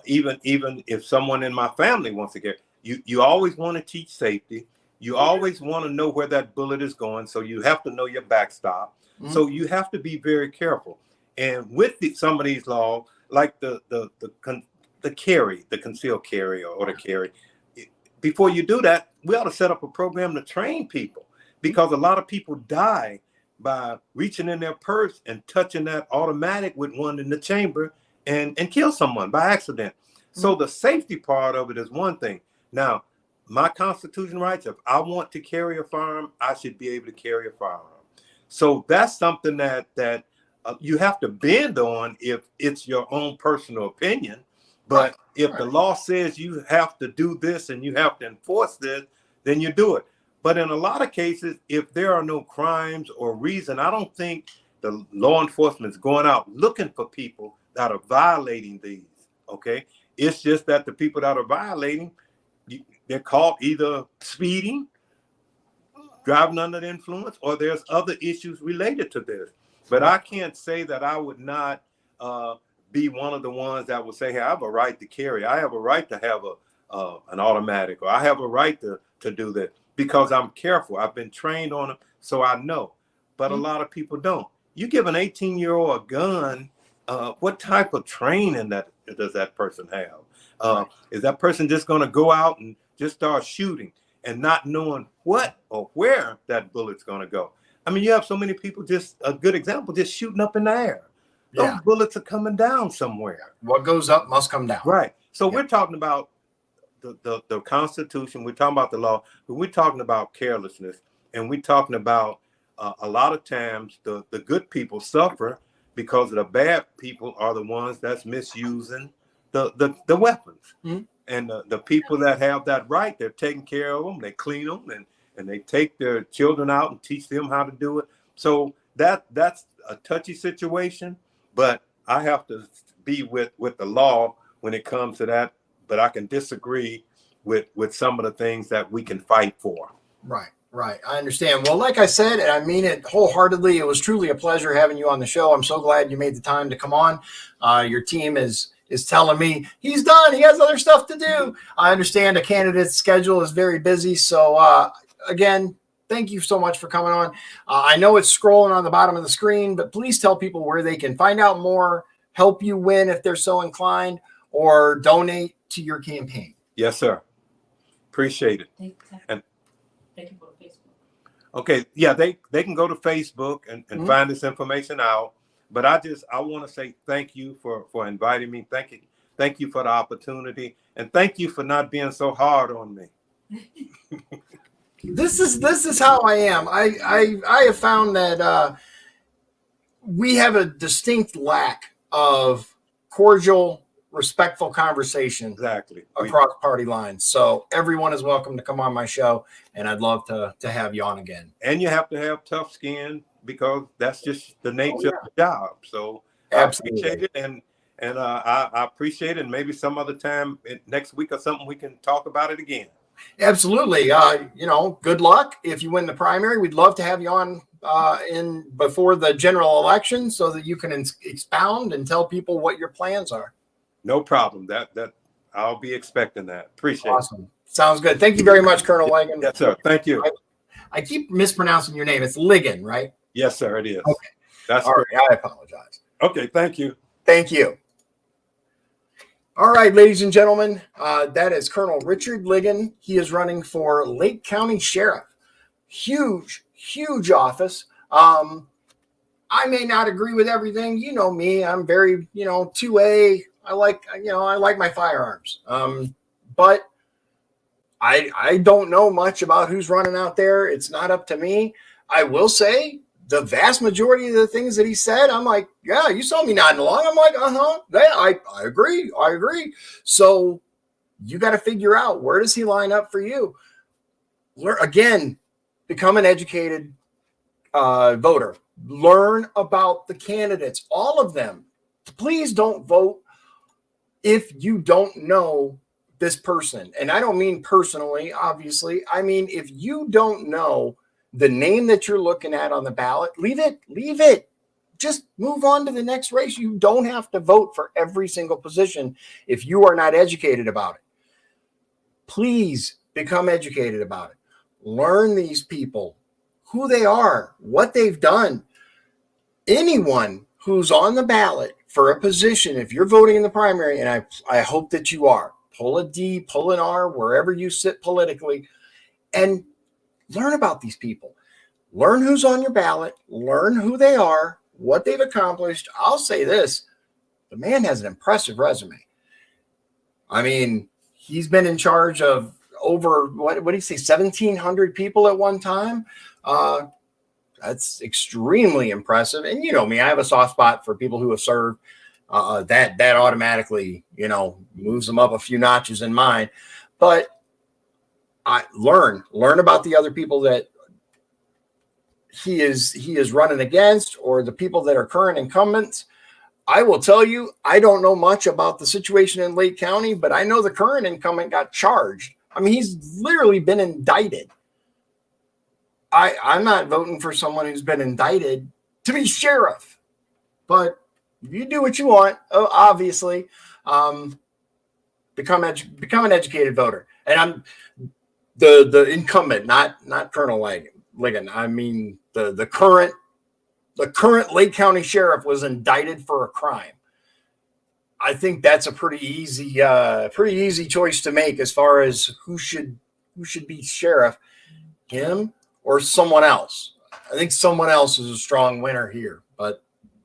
even if someone in my family wants to carry, you always want to teach safety. You always want to know where that bullet is going. So you have to know your backstop. So you have to be very careful. And with some of these laws, like the concealed carry or the carry, before you do that, we ought to set up a program to train people, because a lot of people die by reaching in their purse and touching that automatic with one in the chamber and kill someone by accident. So the safety part of it is one thing. Now, my constitutional rights, if I want to carry a firearm, I should be able to carry a firearm. So that's something that you have to bend on if it's your own personal opinion. But if the law says you have to do this and you have to enforce this, then you do it. But in a lot of cases, if there are no crimes or reason, I don't think the law enforcement is going out looking for people that are violating these. Okay. It's just that the people that are violating, they're caught either speeding, driving under the influence, or there's other issues related to this. But I can't say that I would not be one of the ones that would say, hey, I have a right to carry. I have a right to have an automatic, or I have a right to do that, because I'm careful. I've been trained on it, so I know. But a lot of people don't. You give an 18-year-old a gun, what type of training does that person have? Is that person just going to go out and just start shooting and not knowing what or where that bullet's going to go? I mean, you have so many people, just a good example, just shooting up in the air. Those bullets are coming down somewhere. What goes up must come down. Right. So we're talking about the Constitution. We're talking about the law. But we're talking about carelessness. And we're talking about a lot of times the good people suffer because the bad people are the ones that's misusing the weapons. And the people that have that right, they're taking care of them. They clean them and they take their children out and teach them how to do it. So that's a touchy situation, but I have to be with the law when it comes to that. But I can disagree with some of the things that we can fight for. Right. Right. I understand. Well, like I said, and I mean it wholeheartedly, it was truly a pleasure having you on the show. I'm so glad you made the time to come on. Your team is telling me he's done. He has other stuff to do. I understand a candidate's schedule is very busy. So again, thank you so much for coming on. I know it's scrolling on the bottom of the screen, but please tell people where they can find out more, help you win if they're so inclined, or donate to your campaign. Yes, sir. Appreciate it. And they can go to Facebook. Okay, yeah, they can go to Facebook and find this information out. But I want to say thank you for inviting me. Thank you for the opportunity, and thank you for not being so hard on me. This is how I am. I have found that we have a distinct lack of cordial, respectful conversation Exactly. across party lines. So everyone is welcome to come on my show, and I'd love to have you on again. And you have to have tough skin, because that's just the nature of the job. So Absolutely. I appreciate it, and I appreciate it. And maybe some other time next week or something we can talk about it again. Absolutely. Good luck if you win the primary. We'd love to have you on before the general election so that you can expound and tell people what your plans are. No problem. That I'll be expecting that. Appreciate Awesome. It. Sounds good. Thank you very much, Colonel Ligon. Yes, sir. Thank you. I keep mispronouncing your name. It's Ligon, right? Yes, sir. It is. Okay. That's all great. right. I apologize. Okay. Thank you. Thank you. All right, ladies and gentlemen, that is Colonel Richard Ligon. He is running for Lake County Sheriff. Huge, huge office. I may not agree with everything. You know me. I'm very, 2A. I like my firearms. But I don't know much about who's running out there. It's not up to me. I will say the vast majority of the things that he said, I'm like, yeah, you saw me nodding along. I'm like, yeah, I agree. I agree. So you got to figure out, where does he line up for you? Again, become an educated voter. Learn about the candidates, all of them. Please don't vote if you don't know this person. And I don't mean personally, obviously. I mean, if you don't know the name that you're looking at on the ballot, leave it. Just move on to the next race. You don't have to vote for every single position if you are not educated about it. Please become educated about it. Learn these people, who they are, what they've done. Anyone who's on the ballot for a position, if you're voting in the primary, and I hope that you are, pull a D, pull an R, wherever you sit politically, and learn about these people. Learn who's on your ballot. Learn who they are, what they've accomplished. I'll say this. The man has an impressive resume. I mean, he's been in charge of over, what did he say, 1,700 people at one time? That's extremely impressive. And you know me, I have a soft spot for people who have served. That automatically, moves them up a few notches in mine. But I learn about the other people that he is running against, or the people that are current incumbents. I will tell you, I don't know much about the situation in Lake County, but I know the current incumbent got charged. I mean, he's literally been indicted. I'm not voting for someone who's been indicted to be sheriff, but you do what you want. Obviously, become an educated voter. And I'm the incumbent, not Colonel Ligon. I mean the current Lake County sheriff was indicted for a crime. I think that's a pretty easy choice to make as far as who should be sheriff, him or someone else. I think someone else is a strong winner here, but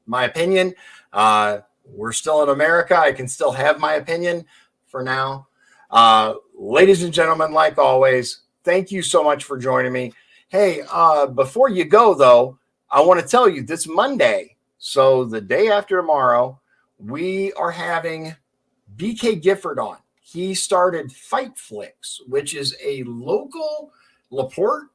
my opinion, we're still in America. I can still have my opinion for now. Ladies and gentlemen, like always, thank you so much for joining me. Hey, before you go though, I want to tell you this Monday, so the day after tomorrow, we are having BK Gifford on. He started Fight Flicks, which is a local LaPorte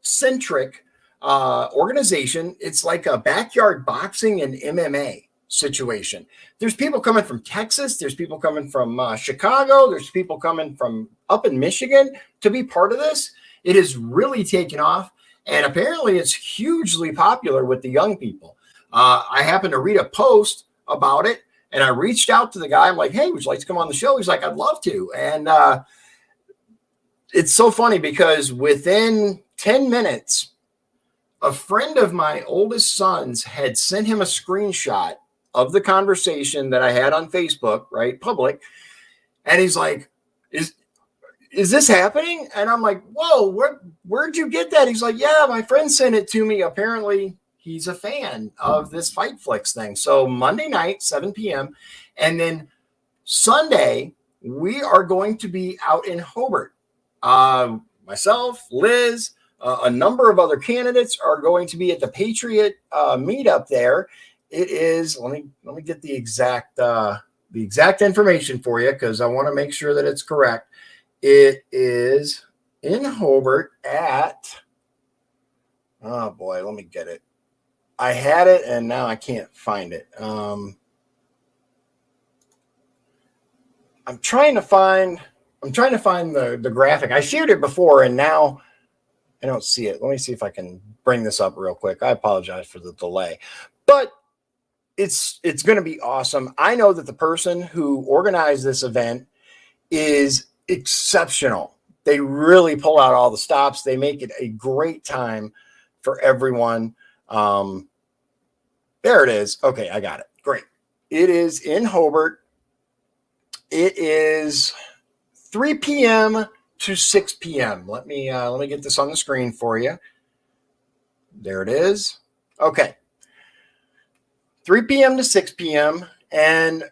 centric organization. It's like a backyard boxing and MMA situation. There's people coming from Texas. There's people coming from Chicago. There's people coming from up in Michigan to be part of this. It has really taken off. And apparently it's hugely popular with the young people. I happened to read a post about it, and I reached out to the guy. I'm like, hey, would you like to come on the show? He's like, I'd love to. And it's so funny because within 10 minutes, a friend of my oldest son's had sent him a screenshot of the conversation that I had on Facebook, right? Public. And he's like, is this happening? And I'm like, whoa, where'd you get that? He's like, yeah, my friend sent it to me. Apparently he's a fan of this Fight Flicks thing. So Monday night, 7 p.m. And then Sunday, we are going to be out in Hobart. Myself, Liz, a number of other candidates are going to be at the Patriot meetup there. It is, let me get the exact information for you, because I want to make sure that it's correct. It is in Hobart at, oh boy, let me get it. I had it and now I can't find it. I'm trying to find the graphic. I shared it before and now I don't see it. Let me see if I can bring this up real quick. I apologize for the delay, but it's going to be awesome. I know that the person who organized this event is exceptional. They really pull out all the stops. They make it a great time for everyone. There it is. Okay, I got it. Great. It is in Hobart. It is 3 p.m. to 6 p.m. Let me get this on the screen for you. There it is. Okay. 3 p.m. to 6 p.m. And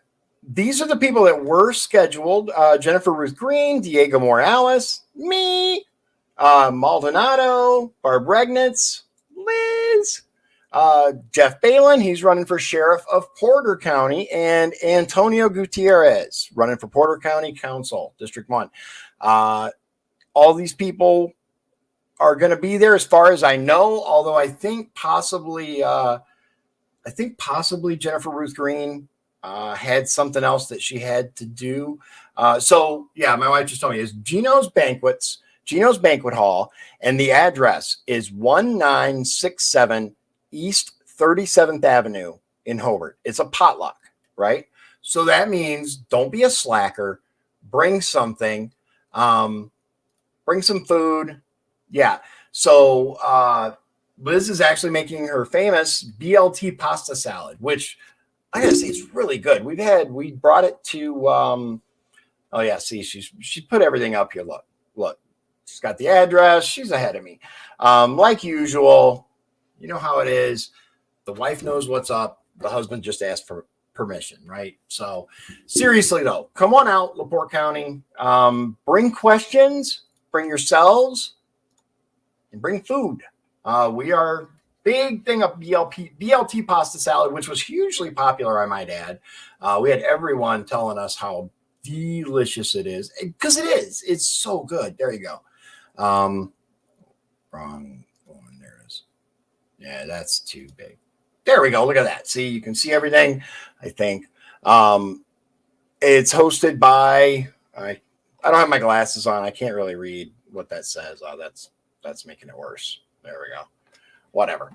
these are the people that were scheduled. Jennifer Ruth Green, Diego Morales, me, Maldonado, Barb Regnitz, Liz, Jeff Balin, he's running for sheriff of Porter County, and Antonio Gutierrez running for Porter County Council, District 1. All these people are going to be there as far as I know, although I think possibly Jennifer Ruth Green had something else that she had to do. So yeah, my wife just told me is Gino's Banquet Hall, and the address is 1967 East 37th Avenue in Hobart. It's a potluck, right? So that means don't be a slacker. Bring something. Bring some food. Yeah. So Liz is actually making her famous BLT pasta salad, which I gotta say it's really good. We brought it to oh yeah, see, she put everything up here. Look. She's got the address. She's ahead of me. Like usual, you know how it is. The wife knows what's up. The husband just asked for permission, right? So seriously though, come on out, LaPorte County. Bring questions, bring yourselves, and bring food. We are big thing of BLT pasta salad, which was hugely popular, I might add. We had everyone telling us how delicious it is, because it is. It's so good. There you go. Wrong one. There it is. Yeah, that's too big. There we go. Look at that. See, you can see everything, I think. It's hosted by, I don't have my glasses on. I can't really read what that says. Oh, that's making it worse. There we go. Whatever.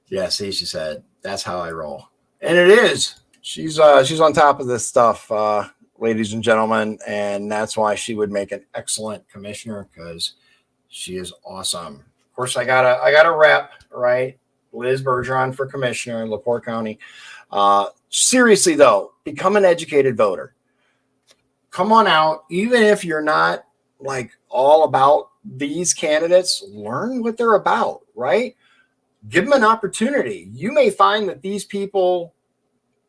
Yeah, see, she said, that's how I roll. And it is. She's on top of this stuff, ladies and gentlemen, and that's why she would make an excellent commissioner, because she is awesome. Of course, I got a rep, right? Liz Bergeron for commissioner in LaPorte County. Seriously though, become an educated voter. Come on out, even if you're not like all about these candidates, learn what they're about, right? Give them an opportunity. You may find that these people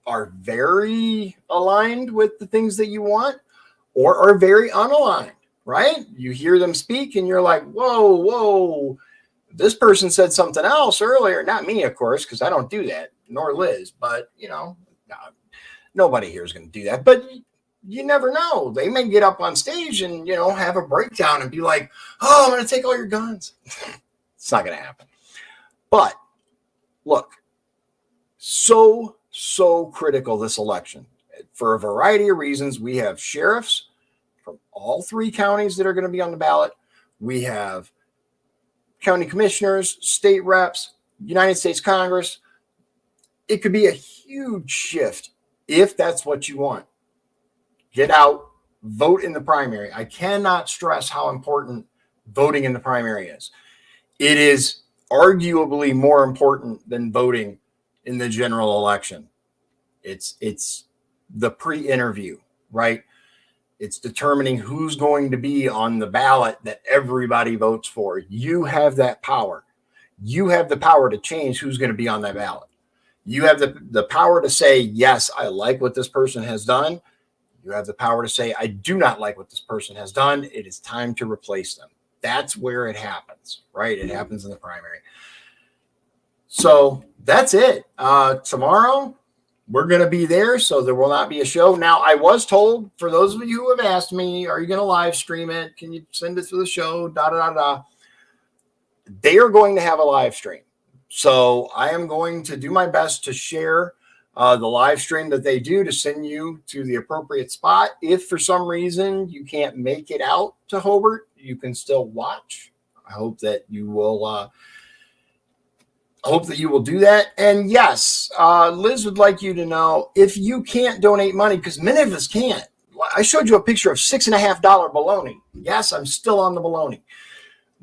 are very aligned with the things that you want, or are very unaligned, right? You hear them speak and you're like, whoa, this person said something else earlier. Not me, of course, because I don't do that, nor Liz, but nobody here is going to do that. But you never know. They may get up on stage and, have a breakdown and be like, oh, I'm going to take all your guns. It's not going to happen. But look, so critical this election for a variety of reasons. We have sheriffs from all 3 counties that are going to be on the ballot. We have county commissioners, state reps, United States Congress. It could be a huge shift if that's what you want. Get out, vote in the primary. I cannot stress how important voting in the primary is. It is arguably more important than voting in the general election. It's the pre-interview, right? It's determining who's going to be on the ballot that everybody votes for. You have that power. You have the power to change who's going to be on that ballot. You have the power to say, yes, I like what this person has done. You have the power to say, I do not like what this person has done. It is time to replace them. That's where it happens, right? It happens in the primary. So that's it. Tomorrow, we're going to be there, so there will not be a show. Now, I was told, for those of you who have asked me, are you going to live stream it? Can you send it to the show? They are going to have a live stream. So I am going to do my best to share the live stream that they do to send you to the appropriate spot. If for some reason you can't make it out to Hobart, you can still watch. I hope that you will do that. And yes, Liz would like you to know, if you can't donate money, because many of us can't. I showed you a picture of $6.50 bologna. Yes, I'm still on the bologna.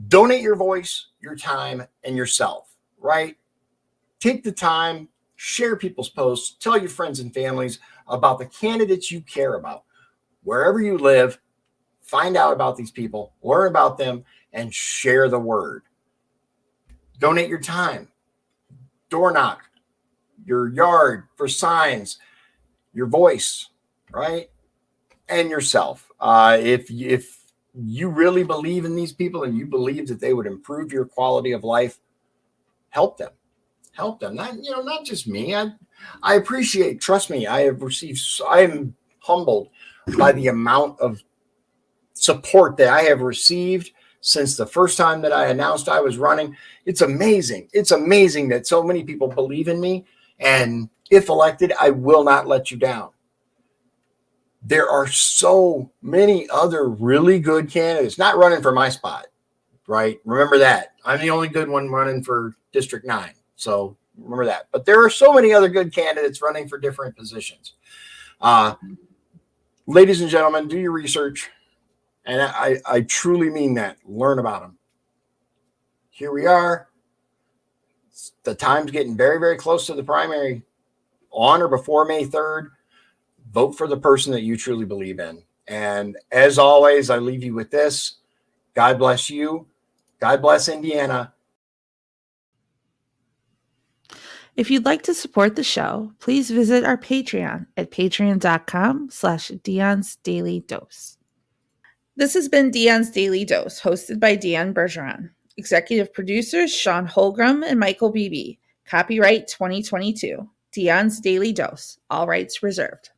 Donate your voice, your time, and yourself, right? Take the time, share people's posts, tell your friends and families about the candidates you care about. Wherever you live, find out about these people, learn about them, and share the word. Donate your time. Door knock, your yard for signs, your voice, right? And yourself. If you really believe in these people and you believe that they would improve your quality of life, help them. Help them. Not just me. I appreciate, trust me, I am humbled by the amount of support that I have received since the first time that I announced I was running. It's amazing. It's amazing that so many people believe in me. And if elected, I will not let you down. There are so many other really good candidates not running for my spot, right? Remember that. I'm the only good one running for District 9. So remember that. But there are so many other good candidates running for different positions. Ladies and gentlemen, do your research. And I truly mean that. Learn about them. Here we are. The time's getting very, very close to the primary. On or before May 3rd, vote for the person that you truly believe in. And as always, I leave you with this. God bless you. God bless Indiana. If you'd like to support the show, please visit our Patreon at patreon.com/Dion's Daily Dose. This has been Dion's Daily Dose, hosted by Dion Bergeron. Executive producers Sean Holgram and Michael Beebe. Copyright 2022. Dion's Daily Dose. All rights reserved.